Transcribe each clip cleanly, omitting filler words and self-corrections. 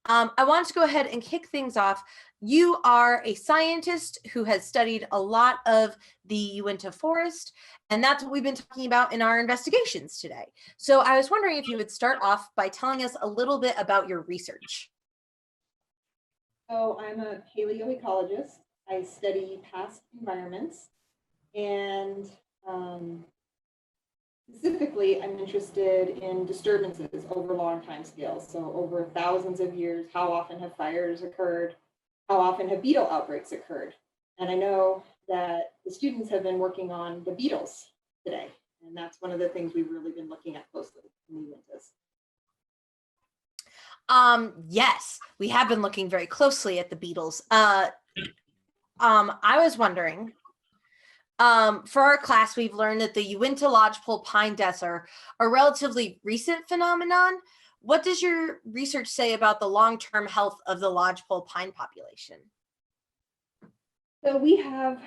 I want to go ahead and kick things off. You are a scientist who has studied a lot of the Uinta Forest, and that's what we've been talking about in our investigations today. So I was wondering if you would start off by telling us a little bit about your research. So I'm a paleoecologist. I study past environments, and specifically, I'm interested in disturbances over long time scales. So over thousands of years, how often have fires occurred? How often have beetle outbreaks occurred? And I know that the students have been working on the beetles today, and that's one of the things we've really been looking at closely in the Uintas. Yes, we have been looking very closely at the beetles. I was wondering, for our class, we've learned that the Uinta lodgepole pine deaths are a relatively recent phenomenon. What does your research say about the long-term health of the lodgepole pine population? So we have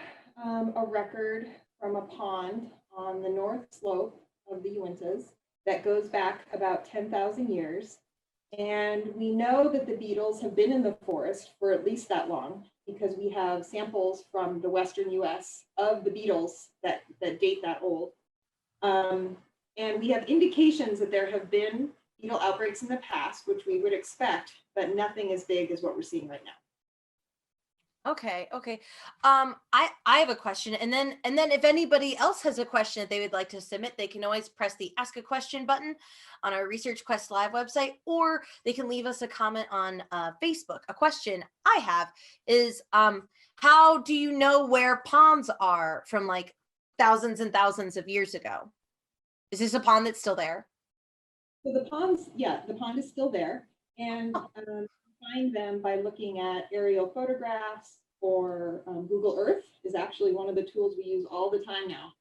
a record from a pond on the north slope of the Uintas that goes back about 10,000 years. And we know that the beetles have been in the forest for at least that long because we have samples from the Western US of the beetles that date that old. And we have indications that there have been beetle outbreaks in the past, which we would expect, but nothing as big as what we're seeing right now. Okay. I have a question, and then if anybody else has a question that they would like to submit, they can always press the Ask a Question button on our Research Quest Live website, or they can leave us a comment on Facebook. A question I have is, how do you know where ponds are from like thousands and thousands of years ago? Is this a pond that's still there? So the ponds, yeah, the pond is still there, and find them by looking at aerial photographs, or Google Earth is actually one of the tools we use all the time now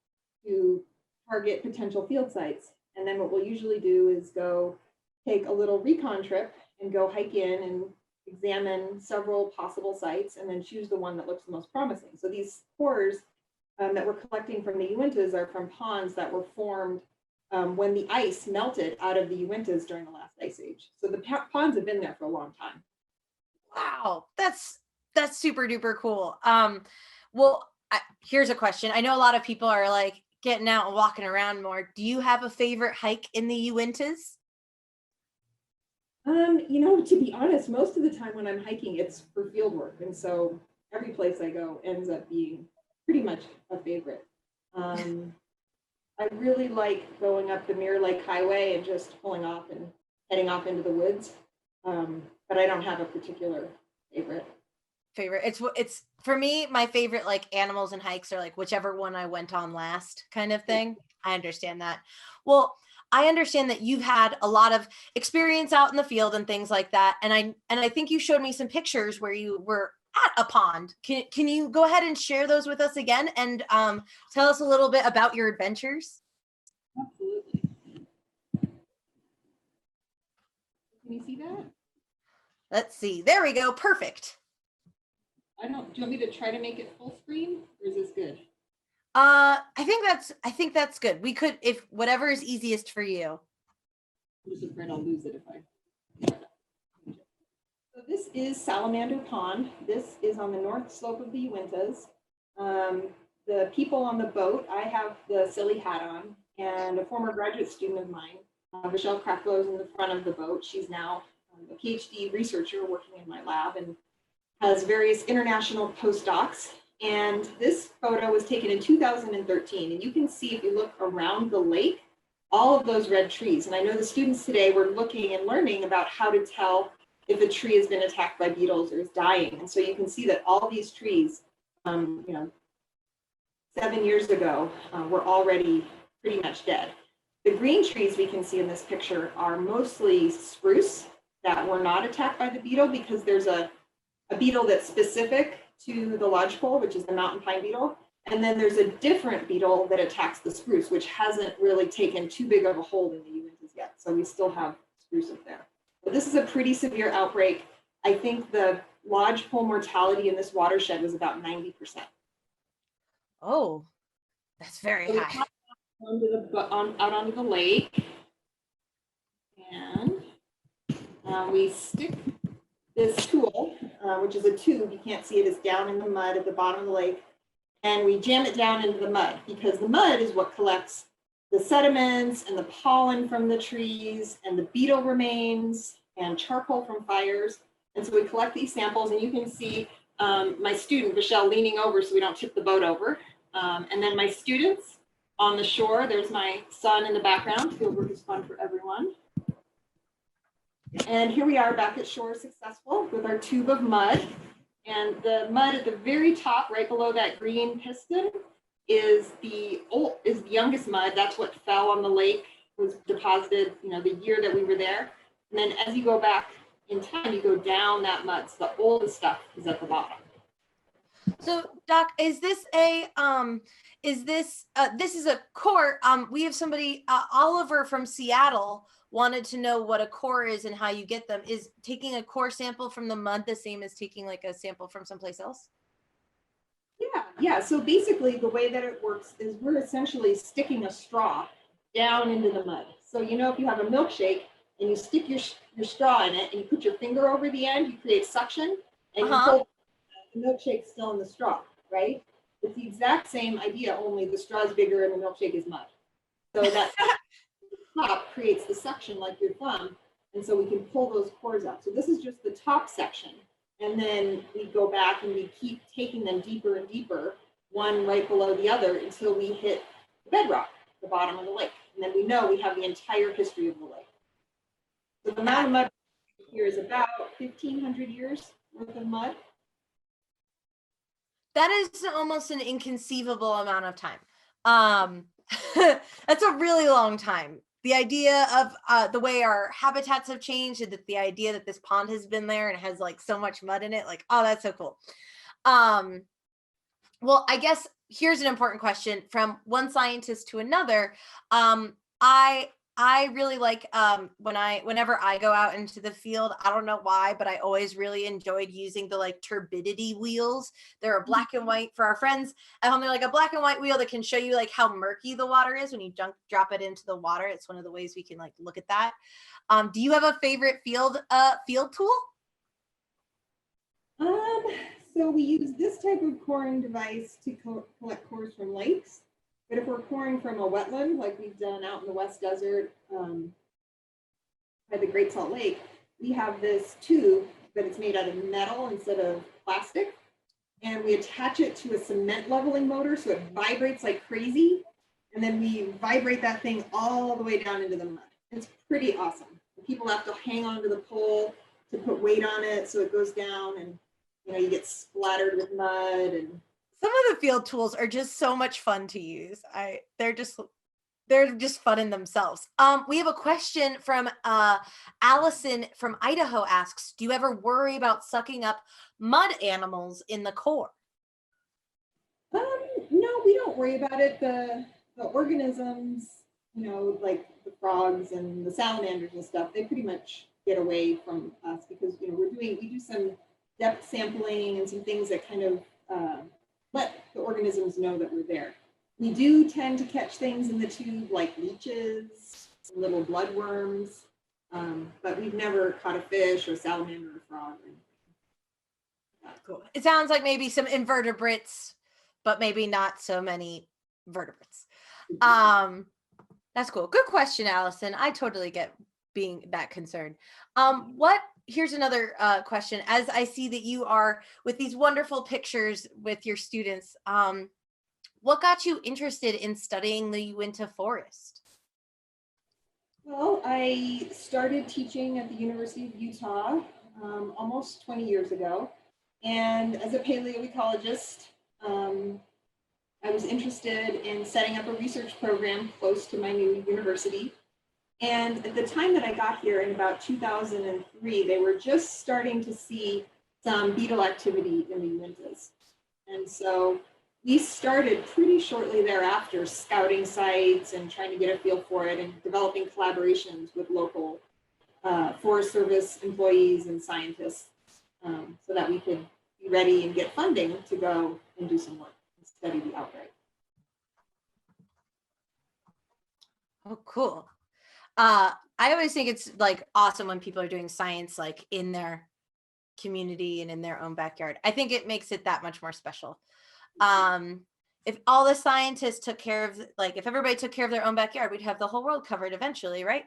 to target potential field sites. And then what we'll usually do is go take a little recon trip and go hike in and examine several possible sites and then choose the one that looks the most promising. So these cores that we're collecting from the Uintas are from ponds that were formed when the ice melted out of the Uintas during the last ice age. So the ponds have been there for a long time. Wow, that's super duper cool. Here's a question. I know a lot of people are like getting out and walking around more. Do you have a favorite hike in the Uintas? To be honest, most of the time when I'm hiking, it's for field work. And so every place I go ends up being pretty much a favorite. I really like going up the Mirror Lake Highway and just pulling off and heading off into the woods. But I don't have a particular favorite. It's for me, my favorite like animals and hikes are like whichever one I went on last kind of thing. I understand that. Well, I understand that you've had a lot of experience out in the field and things like that. And I think you showed me some pictures where you were at a pond. Can you go ahead and share those with us again and tell us a little bit about your adventures? Absolutely. Can you see that? Let's see. There we go. Perfect. Do you want me to try to make it full screen, or is this good? I think that's good. We could, if whatever is easiest for you. I'm just afraid I'll lose it if I. So this is Salamander Pond. This is on the north slope of the Uintas. The people on the boat, I have the silly hat on, and a former graduate student of mine, Michelle Cracklow, is in the front of the boat. She's now a PhD researcher working in my lab and has various international postdocs. And this photo was taken in 2013. And you can see, if you look around the lake, all of those red trees. And I know the students today were looking and learning about how to tell if a tree has been attacked by beetles or is dying. And so you can see that all these trees, 7 years ago, were already pretty much dead. The green trees we can see in this picture are mostly spruce that were not attacked by the beetle, because there's a beetle that's specific to the lodgepole, which is the mountain pine beetle. And then there's a different beetle that attacks the spruce, which hasn't really taken too big of a hold in the Uintas yet. So we still have spruce up there. But this is a pretty severe outbreak. I think the lodgepole mortality in this watershed was about 90%. Oh, that's very high. Out onto the lake. And we stick this tool, which is a tube, you can't see it, is down in the mud at the bottom of the lake. And we jam it down into the mud because the mud is what collects the sediments and the pollen from the trees and the beetle remains and charcoal from fires. And so we collect these samples, and you can see my student, Michelle, leaning over so we don't tip the boat over. And then my students on the shore, there's my son in the background. Fieldwork is fun for everyone. And here we are back at shore, successful with our tube of mud. And the mud at the very top, right below that green piston, is the youngest mud. That's what fell on the lake, was deposited, the year that we were there. And then as you go back in time, you go down that mud. So the oldest stuff is at the bottom. So Doc, is this this is a core? We have somebody, Oliver from Seattle, wanted to know what a core is and how you get them. Is taking a core sample from the mud the same as taking like a sample from someplace else? Yeah. So basically the way that it works is we're essentially sticking a straw down into the mud. So, if you have a milkshake and you stick your straw in it and you put your finger over the end, you create suction, and you pull the milkshake still in the straw, right? It's the exact same idea, only the straw is bigger and the milkshake is mud. So that top creates the suction like your thumb, and so we can pull those cores out. So this is just the top section, and then we go back and we keep taking them deeper and deeper, one right below the other, until we hit the bedrock, the bottom of the lake. And then we know we have the entire history of the lake. So the amount of mud here is about 1,500 years worth of mud. That is almost an inconceivable amount of time. That's a really long time. The idea of the way our habitats have changed, and that the idea that this pond has been there and has like so much mud in it, like, oh, that's so cool. Well, I guess here's an important question from one scientist to another. I really like whenever I go out into the field, I don't know why, but I always really enjoyed using the like turbidity wheels. They're a black and white for our friends at home. They're like a black and white wheel that can show you like how murky the water is when you drop it into the water. It's one of the ways we can like look at that. Do you have a favorite field tool? So we use this type of coring device to collect cores from lakes. But if we're coring from a wetland, like we've done out in the West Desert by the Great Salt Lake, we have this tube, but it's made out of metal instead of plastic. And we attach it to a cement leveling motor, so it vibrates like crazy. And then we vibrate that thing all the way down into the mud. It's pretty awesome. People have to hang onto the pole to put weight on it so it goes down, and you get splattered with mud. And some of the field tools are just so much fun to use. They're just fun in themselves. We have a question from Allison from Idaho asks, do you ever worry about sucking up mud animals in the core? No, we don't worry about it. The organisms, like the frogs and the salamanders and stuff, they pretty much get away from us because we do some depth sampling and some things that kind of let the organisms know that we're there. We do tend to catch things in the tube like leeches, little bloodworms, but we've never caught a fish or a salamander or a frog. Cool. It sounds like maybe some invertebrates, but maybe not so many vertebrates. That's cool. Good question, Allison. I totally get being that concerned. Here's another question. As I see that you are with these wonderful pictures with your students, what got you interested in studying the Uinta Forest? Well, I started teaching at the University of Utah almost 20 years ago. And as a paleoecologist, I was interested in setting up a research program close to my new university. And at the time that I got here in about 2003, they were just starting to see some beetle activity in the Uintas. And so we started pretty shortly thereafter scouting sites and trying to get a feel for it and developing collaborations with local Forest Service employees and scientists so that we could be ready and get funding to go and do some work and study the outbreak. Oh, cool. I always think it's like awesome when people are doing science like in their community and in their own backyard. I think it makes it that much more special. If all the scientists took care of, like, if everybody took care of their own backyard, we'd have the whole world covered eventually, right?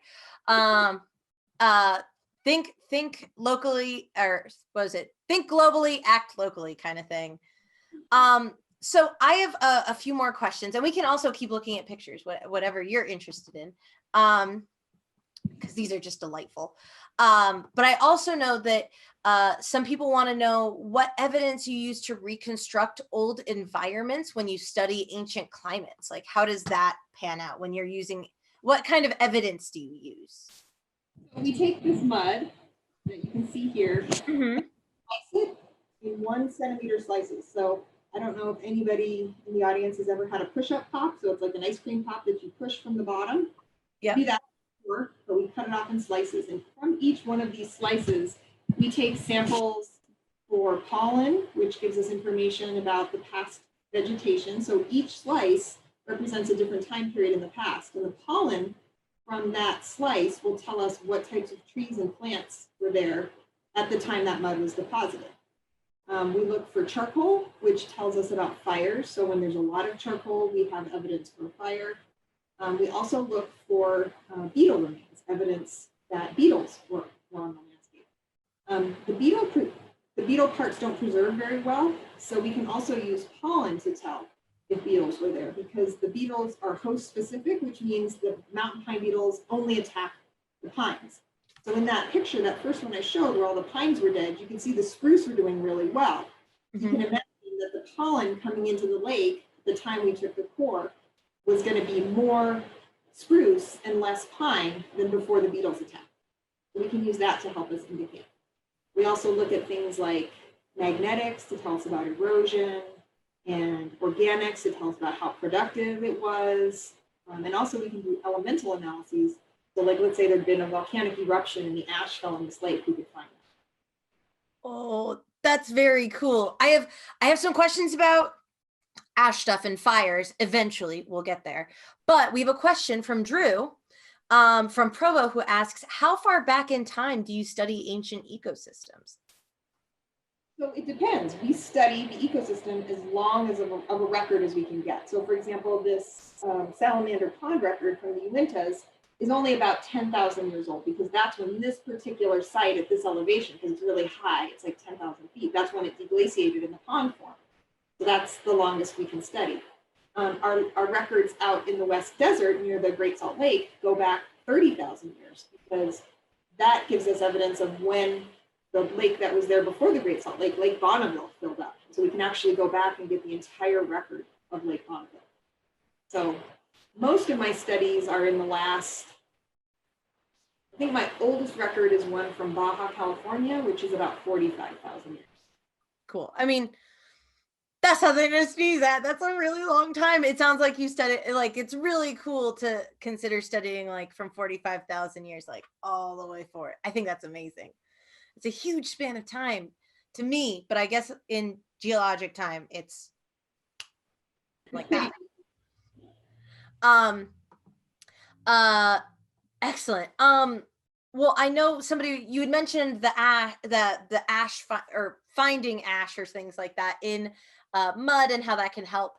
Think locally, or was it think globally, act locally kind of thing. So I have a few more questions, and we can also keep looking at pictures, whatever you're interested in, because these are just delightful. But I also know that some people want to know what evidence you use to reconstruct old environments when you study ancient climates. Like, how does that pan out when you're using, what kind of evidence do you use? We take this mud that you can see here, Mm-hmm. slice it in 1 centimeter slices. So I don't know if anybody in the audience has ever had a push-up pop. So it's like an ice cream pop that you push from the bottom. Yeah. Do that before, but we cut it off in slices. And from each one of these slices, we take samples for pollen, which gives us information about the past vegetation. So each slice represents a different time period in the past. And the pollen from that slice will tell us what types of trees and plants were there at the time that mud was deposited. We look for charcoal, which tells us about fires. So when there's a lot of charcoal, we have evidence for a fire. We also look for beetle remains, evidence that beetles were on the landscape. The beetle parts don't preserve very well, so we can also use pollen to tell if beetles were there, because the beetles are host specific, which means the mountain pine beetles only attack the pines. So in that picture, that first one I showed where all the pines were dead, you can see the spruce were doing really well. Mm-hmm. You can imagine that the pollen coming into the lake at the time we took the core was going to be more spruce and less pine than before the beetles attacked. So we can use that to help us indicate. We also look at things like magnetics to tell us about erosion, and organics to tell us about how productive it was. And also we can do elemental analyses. So like, let's say there'd been a volcanic eruption and the ash fell in this lake, we could find that. Oh, that's very cool. I have some questions about ash stuff and fires. Eventually we'll get there. But we have a question from Drew from Provo, who asks, how far back in time do you study ancient ecosystems? So it depends. We study the ecosystem as long as of a record as we can get. So for example, this salamander pond record from the Uintas is only about 10,000 years old, because that's when this particular site at this elevation, because it's really high, it's like 10,000 feet, that's when it deglaciated in the pond form. So that's the longest we can study. Our records out in the West Desert near the Great Salt Lake go back 30,000 years, because that gives us evidence of when the lake that was there before the Great Salt Lake, Lake Bonneville, filled up. So we can actually go back and get the entire record of Lake Bonneville. So most of my studies are in the last, I think my oldest record is one from Baja, California, which is about 45,000 years. Cool. I mean, that's how they just use that. That's a really long time. It sounds like you study, like, it's really cool to consider studying like from 45,000 years, like all the way forward. I think that's amazing. It's a huge span of time to me, but I guess in geologic time, it's like that. Excellent. Well, I know somebody, you had mentioned the ash or finding ash or things like that in mud, and how that can help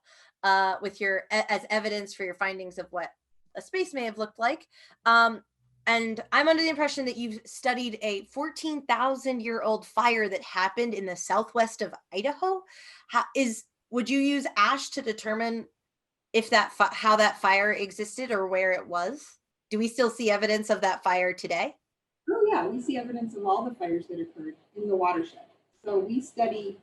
with your as evidence for your findings of what a space may have looked like. And I'm under the impression that you've studied a 14,000-year-old fire that happened in the southwest of Idaho. Would you use ash to determine if how that fire existed or where it was? Do we still see evidence of that fire today? Oh yeah, we see evidence of all the fires that occurred in the watershed. So we study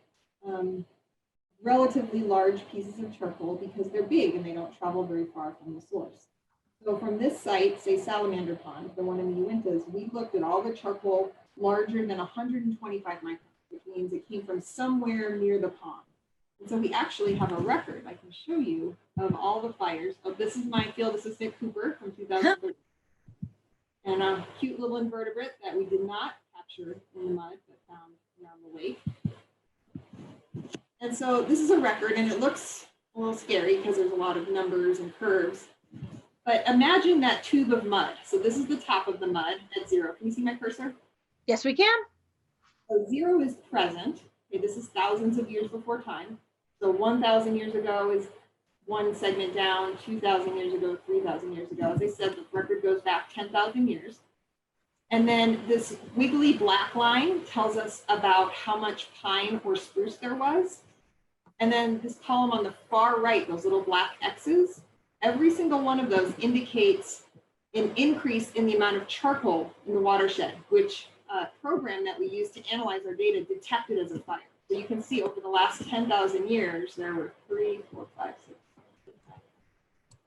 relatively large pieces of charcoal because they're big and they don't travel very far from the source. So from this site, say Salamander Pond, the one in the Uintas, we looked at all the charcoal larger than 125 microns, which means it came from somewhere near the pond. And so we actually have a record I can show you of all the fires. Oh, this is my field assistant Cooper from 2013. And a cute little invertebrate that we did not capture in the mud, but found around the lake. And so this is a record, and it looks a little scary because there's a lot of numbers and curves. But imagine that tube of mud. So this is the top of the mud at 0. Can you see my cursor? Yes, we can. So 0 is present. Okay, this is thousands of years before time. So 1,000 years ago is one segment down, 2,000 years ago, 3,000 years ago. As I said, the record goes back 10,000 years. And then this wiggly black line tells us about how much pine or spruce there was. And then this column on the far right, those little black X's, every single one of those indicates an increase in the amount of charcoal in the watershed, which program that we use to analyze our data detected as a fire. So you can see over the last 10,000 years, there were 3, 4, 5, 6,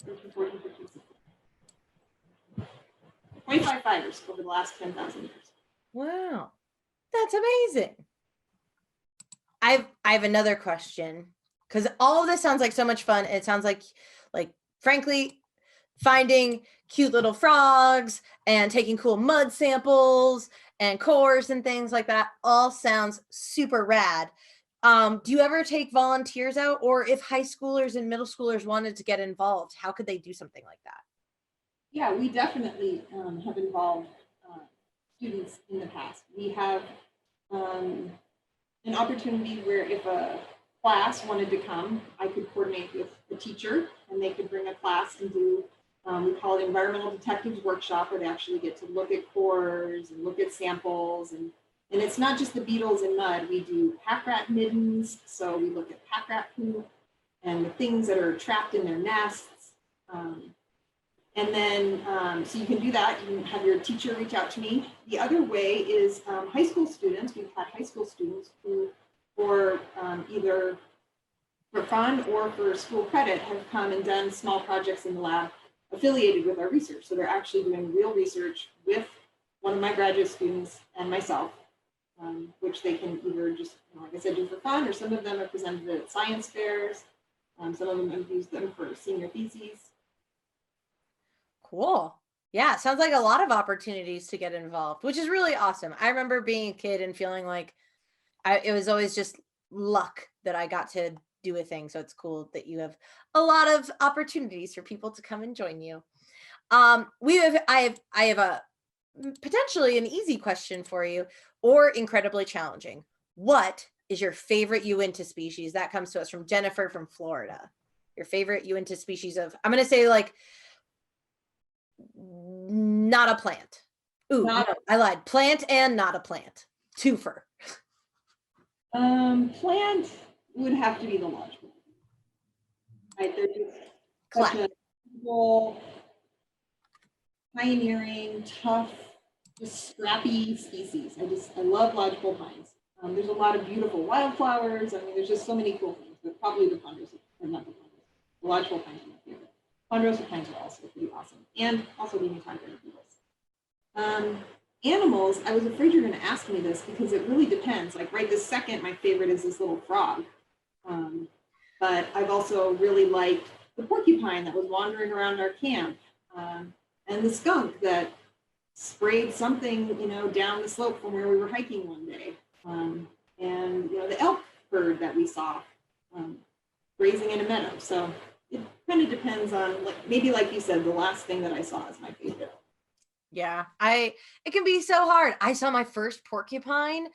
13, 14, 15, 16, 25 fires over the last 10,000 years. Wow, that's amazing. I have another question, because all of this sounds like so much fun. It sounds like frankly, finding cute little frogs and taking cool mud samples and cores and things like that all sounds super rad. Do you ever take volunteers out, or if high schoolers and middle schoolers wanted to get involved, how could they do something like that? Yeah, we definitely have involved students in the past. We have an opportunity where if a class wanted to come, I could coordinate with the teacher and they could bring a class and do, we call it environmental detectives workshop, where they actually get to look at cores and look at samples. And it's not just the beetles and mud. We do pack rat middens. So we look at pack rat poop and the things that are trapped in their nests. And then, so you can do that. You can have your teacher reach out to me. The other way is high school students. We've had high school students who, for either for fun or for school credit, have come and done small projects in the lab affiliated with our research. So they're actually doing real research with one of my graduate students and myself, which they can either just, like I said, do for fun, or some of them are presented at science fairs. Some of them have used them for senior theses. Cool. Yeah, sounds like a lot of opportunities to get involved, which is really awesome. I remember being a kid and feeling like it was always just luck that I got to do a thing. So it's cool that you have a lot of opportunities for people to come and join you. I have a potentially an easy question for you, or incredibly challenging. What is your favorite Uinta species? That comes to us from Jennifer from Florida. Your favorite Uinta species of, I'm going to say like, not a plant. Ooh, no, I lied. Plant and not a plant. Twofer. Plant would have to be the lodgepole. Right, they're just such a cool, pioneering, tough, just scrappy species. I love lodgepole pines. There's a lot of beautiful wildflowers. I mean, there's just so many cool things, but probably the ponderosa, or not the ponderosa, the lodgepole pines are my favorite. Ponderosa pines are also pretty awesome, and also the Utah granite beetles. Animals, I was afraid you're going to ask me this because it really depends. Like right this second, my favorite is this little frog. But I've also really liked the porcupine that was wandering around our camp, and the skunk that sprayed something, down the slope from where we were hiking one day, and the elk bird that we saw grazing in a meadow. So it kind of depends on, maybe like you said, the last thing that I saw is my favorite. Yeah, it can be so hard. I saw my first porcupine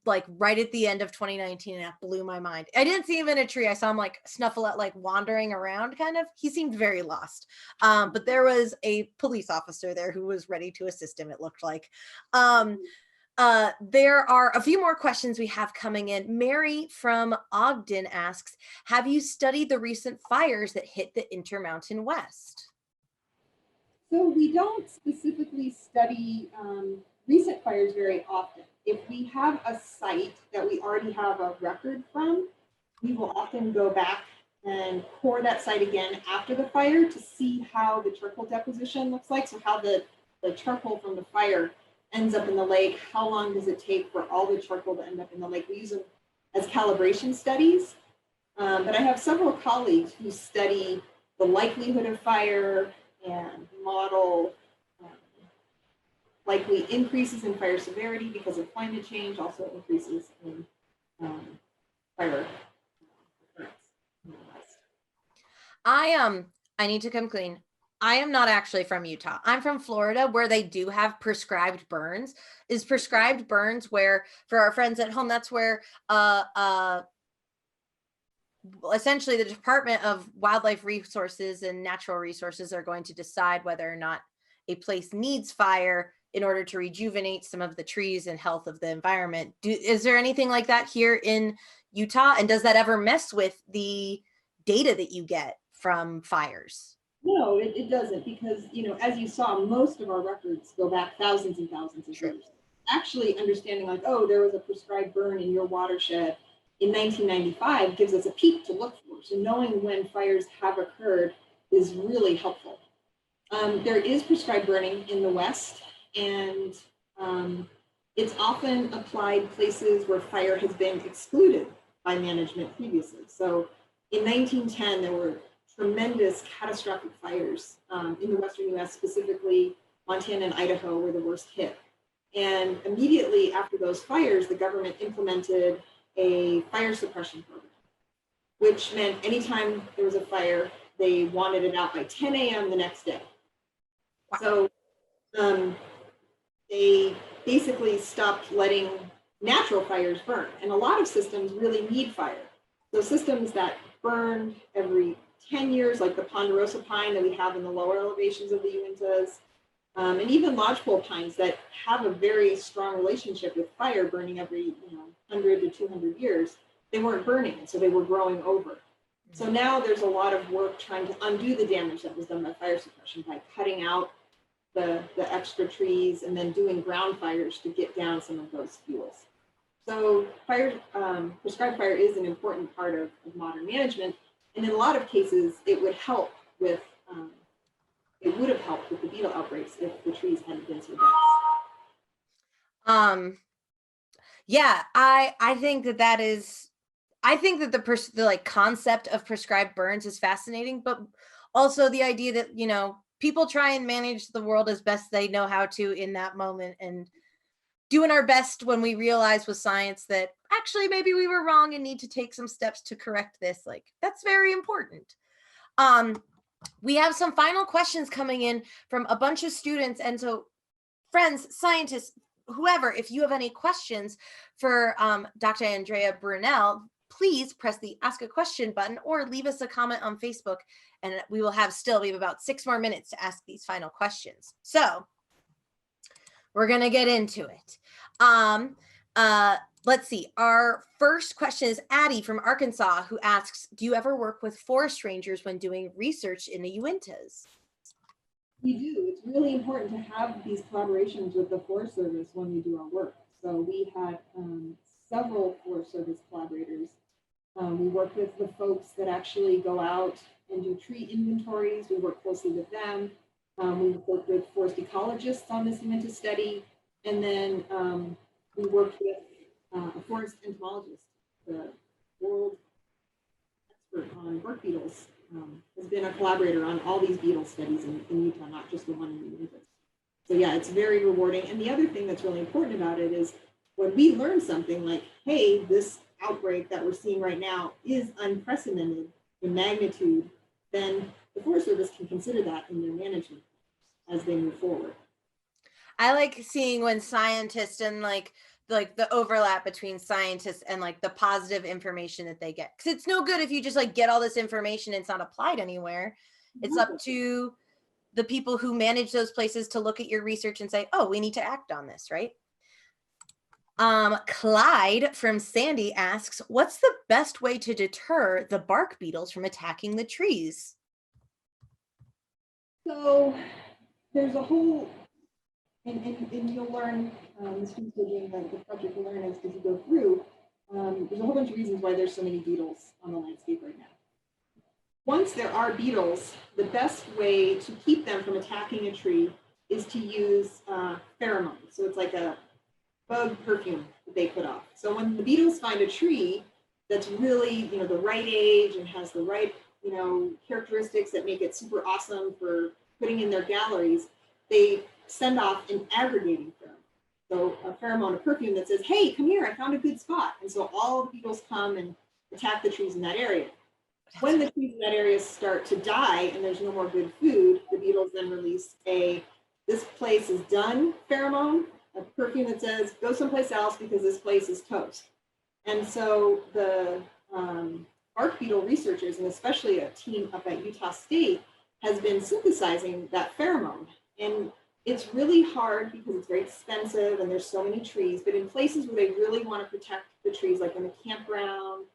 like right at the end of 2019, and that blew my mind. I didn't see him in a tree. I saw him like Snuffleupagus, like wandering around kind of. He seemed very lost. But there was a police officer there who was ready to assist him, it looked like. There are a few more questions we have coming in. Mary from Ogden asks, have you studied the recent fires that hit the Intermountain West? So we don't specifically study recent fires very often. If we have a site that we already have a record from, we will often go back and core that site again after the fire to see how the charcoal deposition looks like. So how the charcoal from the fire ends up in the lake, how long does it take for all the charcoal to end up in the lake? We use them as calibration studies. But I have several colleagues who study the likelihood of fire and model likely increases in fire severity because of climate change, also increases in fire occurrence in the West. I need to come clean. I am not actually from Utah. I'm from Florida, where they do have prescribed burns. Is prescribed burns where, for our friends at home, that's where essentially the Department of Wildlife Resources and Natural Resources are going to decide whether or not a place needs fire in order to rejuvenate some of the trees and health of the environment. Is there anything like that here in Utah? And does that ever mess with the data that you get from fires? No, it doesn't, because, as you saw, most of our records go back thousands and thousands of True. years. Actually understanding like, oh, there was a prescribed burn in your watershed in 1995 gives us a peak to look for. So knowing when fires have occurred is really helpful. There is prescribed burning in the West, and it's often applied places where fire has been excluded by management previously. So in 1910, there were tremendous catastrophic fires in the Western US, specifically Montana and Idaho were the worst hit. And immediately after those fires, the government implemented a fire suppression program, which meant anytime there was a fire, they wanted it out by 10 a.m. the next day. So they basically stopped letting natural fires burn. And a lot of systems really need fire. So systems that burn every 10 years, like the ponderosa pine that we have in the lower elevations of the Uintas, and even lodgepole pines that have a very strong relationship with fire, burning every 100 to 200 years, they weren't burning, so they were growing over. So now there's a lot of work trying to undo the damage that was done by fire suppression by cutting out the extra trees and then doing ground fires to get down some of those fuels. So prescribed fire is an important part of modern management. And in a lot of cases, it would help with, it would have helped with the beetle outbreaks if the trees hadn't been so dense. Yeah, I think that is, I think that the like concept of prescribed burns is fascinating, but also the idea that, people try and manage the world as best they know how to in that moment, and doing our best when we realize with science that actually maybe we were wrong and need to take some steps to correct this. Like, that's very important. We have some final questions coming in from a bunch of students. And so friends, scientists, whoever, if you have any questions for Dr. Andrea Brunel, please press the ask a question button or leave us a comment on Facebook, and we have about 6 more minutes to ask these final questions. So we're going to get into it. Let's see. Our first question is Addie from Arkansas, who asks, do you ever work with forest rangers when doing research in the Uintas? We do. It's really important to have these collaborations with the Forest Service when we do our work. So we had several Forest Service collaborators. We work with the folks that actually go out and do tree inventories. We work closely with them. We work with forest ecologists on this Uinta study. And then we worked with a forest entomologist, the world expert on bark beetles, has been a collaborator on all these beetle studies in Utah, not just the one in the Uintas. So yeah, it's very rewarding. And the other thing that's really important about it is when we learn something like, hey, this outbreak that we're seeing right now is unprecedented in magnitude, then the Forest Service can consider that in their management as they move forward. I like seeing when scientists and like the overlap between scientists and like the positive information that they get. Because it's no good if you just like get all this information and it's not applied anywhere. It's up to the people who manage those places to look at your research and say, oh, we need to act on this, right? Clyde from Sandy asks, what's the best way to deter the bark beetles from attacking the trees? So there's a whole, and you'll learn, the students who are doing the project will learn as you go through, there's a whole bunch of reasons why there's so many beetles on the landscape right now. Once there are beetles, the best way to keep them from attacking a tree is to use pheromones. So it's like a bug perfume that they put off. So when the beetles find a tree that's really, the right age and has the right, characteristics that make it super awesome for putting in their galleries, they send off an aggregating pheromone. So a pheromone, a perfume that says, hey, come here, I found a good spot. And so all the beetles come and attack the trees in that area. When the trees in that area start to die and there's no more good food, the beetles then release this place is done pheromone, a perfume that says go someplace else because this place is toast. And so the bark beetle researchers, and especially a team up at Utah State, has been synthesizing that pheromone. And it's really hard because it's very expensive and there's so many trees, but in places where they really want to protect the trees, like in a campground,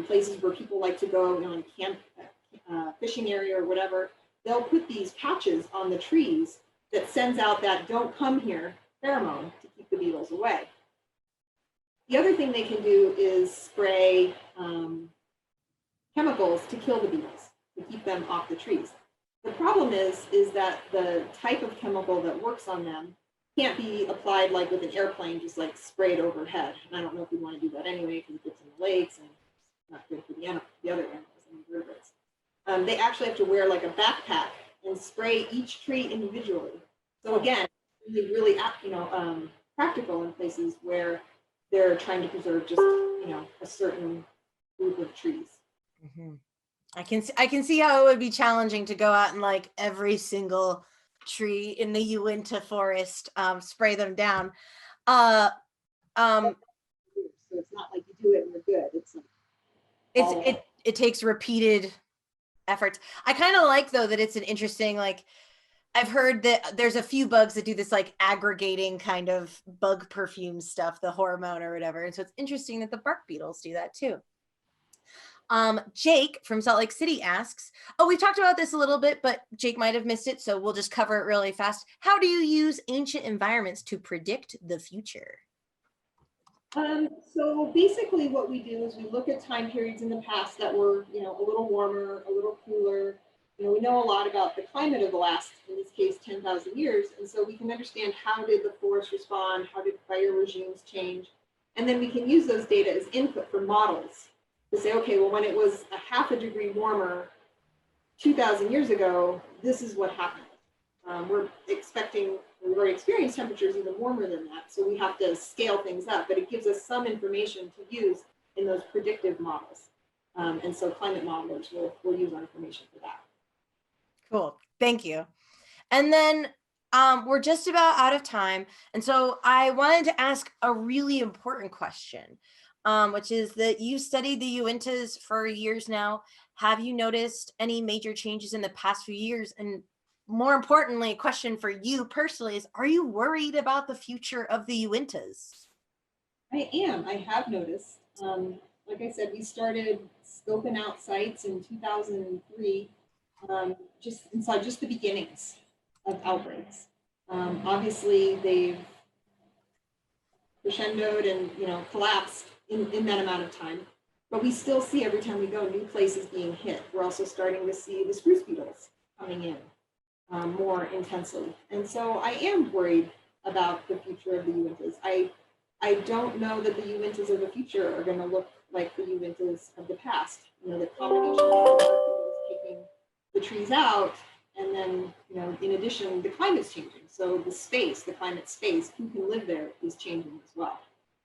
places where people like to go, you know, in camp, fishing area or whatever, they'll put these patches on the trees that sends out that don't come here pheromone to keep the beetles away. The other thing they can do is spray chemicals to kill the beetles, to keep them off the trees. The problem is that the type of chemical that works on them can't be applied like with an airplane, just like sprayed overhead. And I don't know if we want to do that anyway because it gets in the lakes and it's not good for the other animals and invertebrates. They actually have to wear like a backpack and spray each tree individually. So again, really practical in places where they're trying to preserve just a certain group of trees. Mm-hmm. I can see how it would be challenging to go out and like every single tree in the Uinta forest, spray them down. So it's not like you do it and you're good. It's like it takes repeated efforts. I kind of like though that it's an interesting, like, I've heard that there's a few bugs that do this like aggregating kind of bug perfume stuff, the hormone or whatever. And so it's interesting that the bark beetles do that too. Jake from Salt Lake City asks, oh, we talked about this a little bit, but Jake might have missed it, so we'll just cover it really fast. How do you use ancient environments to predict the future? So basically what we do is we look at time periods in the past that were, a little warmer, a little cooler. We know a lot about the climate of the last, in this case, 10,000 years. And so we can understand how did the forest respond? How did fire regimes change? And then we can use those data as input for models to say, okay, well, when it was a half a degree warmer 2,000 years ago, this is what happened. We've already experienced temperatures even warmer than that. So we have to scale things up, but it gives us some information to use in those predictive models. And so climate modelers will use our information for that. Cool, thank you. And then we're just about out of time. And so I wanted to ask a really important question, which is that you studied the Uintas for years now. Have you noticed any major changes in the past few years? And more importantly, a question for you personally is, are you worried about the future of the Uintas? I am. I have noticed. Like I said, we started scoping out sites in 2003, and saw just the beginnings of outbreaks. Obviously, they've crescendoed and collapsed in that amount of time. But we still see every time we go new places being hit. We're also starting to see the spruce beetles coming in more intensely. And so I am worried about the future of the Uintas. I don't know that the Uintas of the future are going to look like the Uintas of the past. The combination of taking the trees out, and then in addition, the climate's changing. So the climate space, who can live there is changing as well.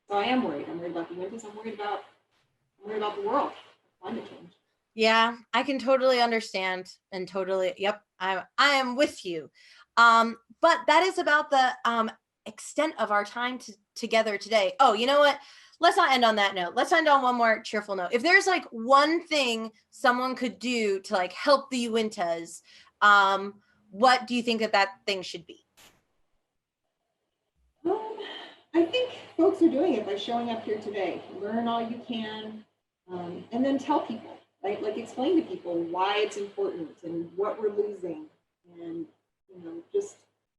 So I am worried. I'm worried about the Uintas. I'm worried about the world, climate change. Yeah, I can totally understand and totally, yep, I am with you. But that is about the extent of our time together today. Oh, you know what? Let's not end on that note. Let's end on one more cheerful note. If there's like one thing someone could do to like help the Uintas, what do you think that thing should be? I think folks are doing it by showing up here today. Learn all you can, and then tell people, right? Like explain to people why it's important and what we're losing, and just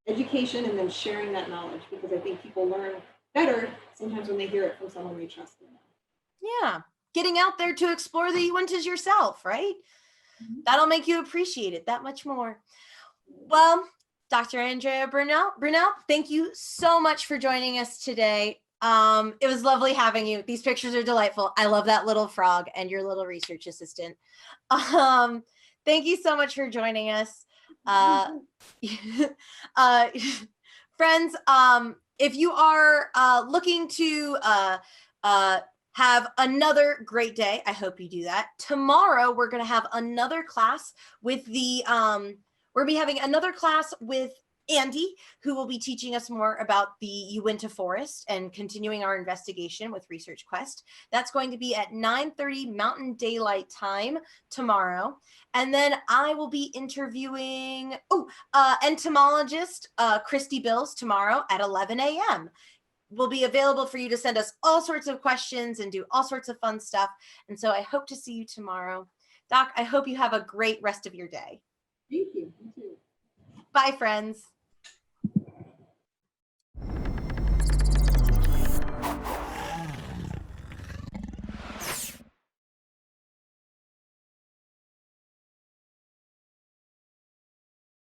education, and then sharing that knowledge, because I think people learn better sometimes when they hear it from someone they trust. Yeah, getting out there to explore the Uintas yourself, right? Mm-hmm. That'll make you appreciate it that much more. Well, Dr. Andrea Brunelle, thank you so much for joining us today. It was lovely having you. These pictures are delightful. I love that little frog and your little research assistant. Thank you so much for joining us. Friends, if you are looking to have another great day, I hope you do that. Tomorrow, we're going to have another class with the We'll be having another class with Andy, who will be teaching us more about the Uinta Forest and continuing our investigation with Research Quest. That's going to be at 9:30 Mountain Daylight Time tomorrow. And then I will be interviewing entomologist Christy Bills tomorrow at 11 a.m. Will be available for you to send us all sorts of questions and do all sorts of fun stuff. And so I hope to see you tomorrow. Doc, I hope you have a great rest of your day. Thank you. You too. Bye, friends.